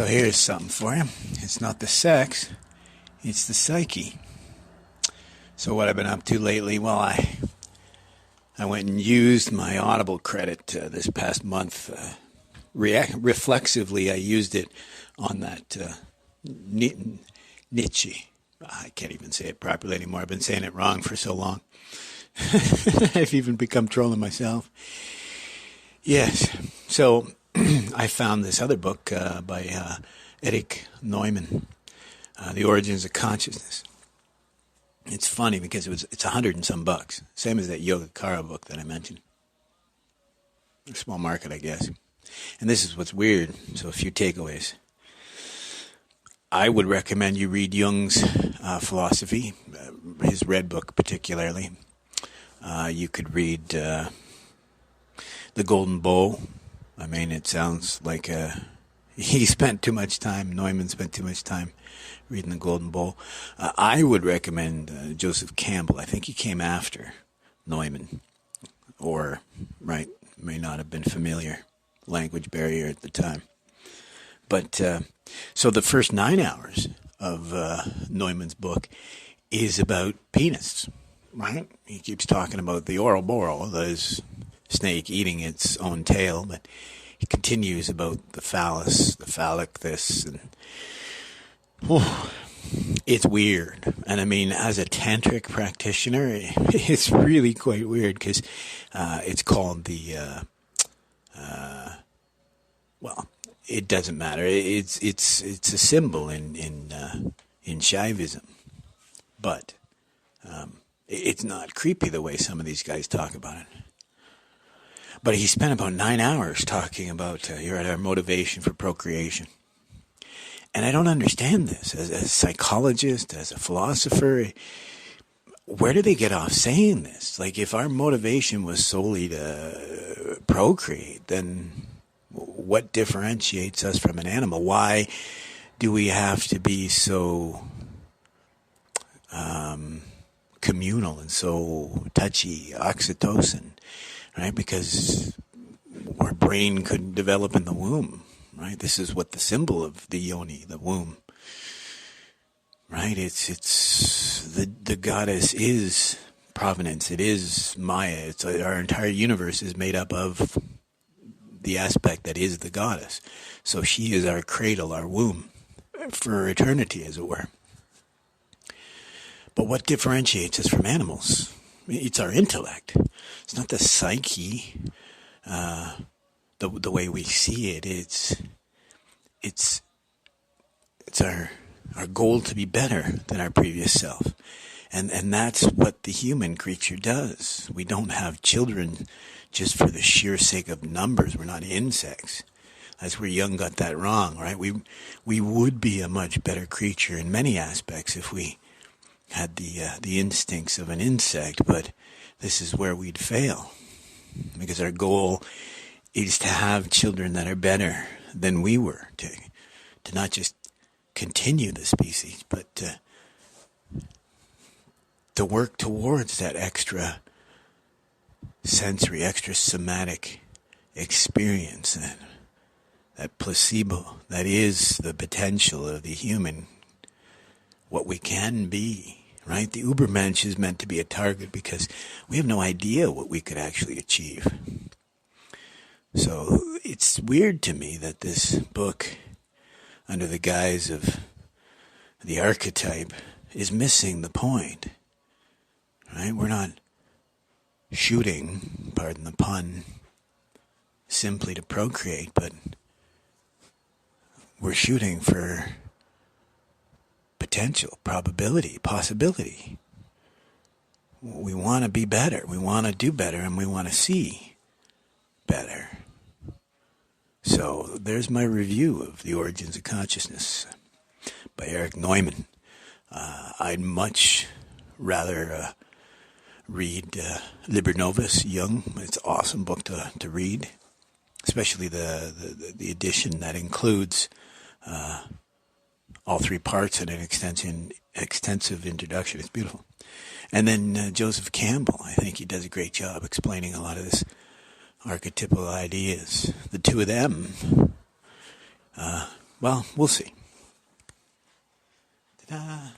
So here's something for you. It's not the sex, it's the psyche. So what I've been up to lately, well, I went and used my Audible credit this past month. Reflexively, I used it on that Nietzsche. I can't even say it properly anymore. I've been saying it wrong for so long. I've even become trolling myself. Yes. So I found this other book by Erich Neumann, The Origins of Consciousness. It's funny because it's $100 and some bucks, same as that Yogacara book that I mentioned. A small market, I guess. And this is what's weird. So a few takeaways. I would recommend you read Jung's philosophy, his Red Book particularly. You could read The Golden Bowl. I mean, it sounds like Neumann spent too much time reading The Golden Bowl. I would recommend Joseph Campbell. I think he came after Neumann, or, right, may not have been familiar. Language barrier at the time. But, so the first 9 hours of Neumann's book is about penis, right? He keeps talking about the Ouroboros, this snake eating its own tail, but he continues about the phallus, the phallic this, and it's weird. And I mean, as a tantric practitioner, it's really quite weird because it's called the well, it doesn't matter. It's a symbol in Shaivism, but it's not creepy the way some of these guys talk about it. But he spent about 9 hours talking about our motivation for procreation. And I don't understand this. As a psychologist, as a philosopher, where do they get off saying this? Like, if our motivation was solely to procreate, then what differentiates us from an animal? Why do we have to be so communal and so touchy, oxytocin? Right, because our brain couldn't develop in the womb, right? This is what the symbol of the yoni, the womb, right? It's the goddess is provenance. It is Maya. It's our entire universe is made up of the aspect that is the goddess. So she is our cradle, our womb, for eternity, as it were. But what differentiates us from animals? It's our intellect. It's not the psyche, the way we see it. It's our goal to be better than our previous self, and that's what the human creature does. We don't have children just for the sheer sake of numbers. We're not insects. That's where Jung got that wrong, right? We would be a much better creature in many aspects if we had the instincts of an insect, but this is where we'd fail, because our goal is to have children that are better than we were, to not just continue the species, but to work towards that extra sensory, extra somatic experience, that placebo, that is the potential of the human, what we can be. Right? The Ubermensch is meant to be a target because we have no idea what we could actually achieve. So it's weird to me that this book, under the guise of the archetype, is missing the point. Right? We're not shooting, pardon the pun, simply to procreate, but we're shooting for potential, probability, possibility. We want to be better. We want to do better, and we want to see better. So there's my review of The Origins of Consciousness by Erich Neumann. I'd much rather read Liber Novus, Jung. It's an awesome book to read, especially the edition that includes all three parts and an extensive introduction. It's beautiful. And then Joseph Campbell, I think he does a great job explaining a lot of this archetypal ideas. The two of them Well, we'll see. Ta-da.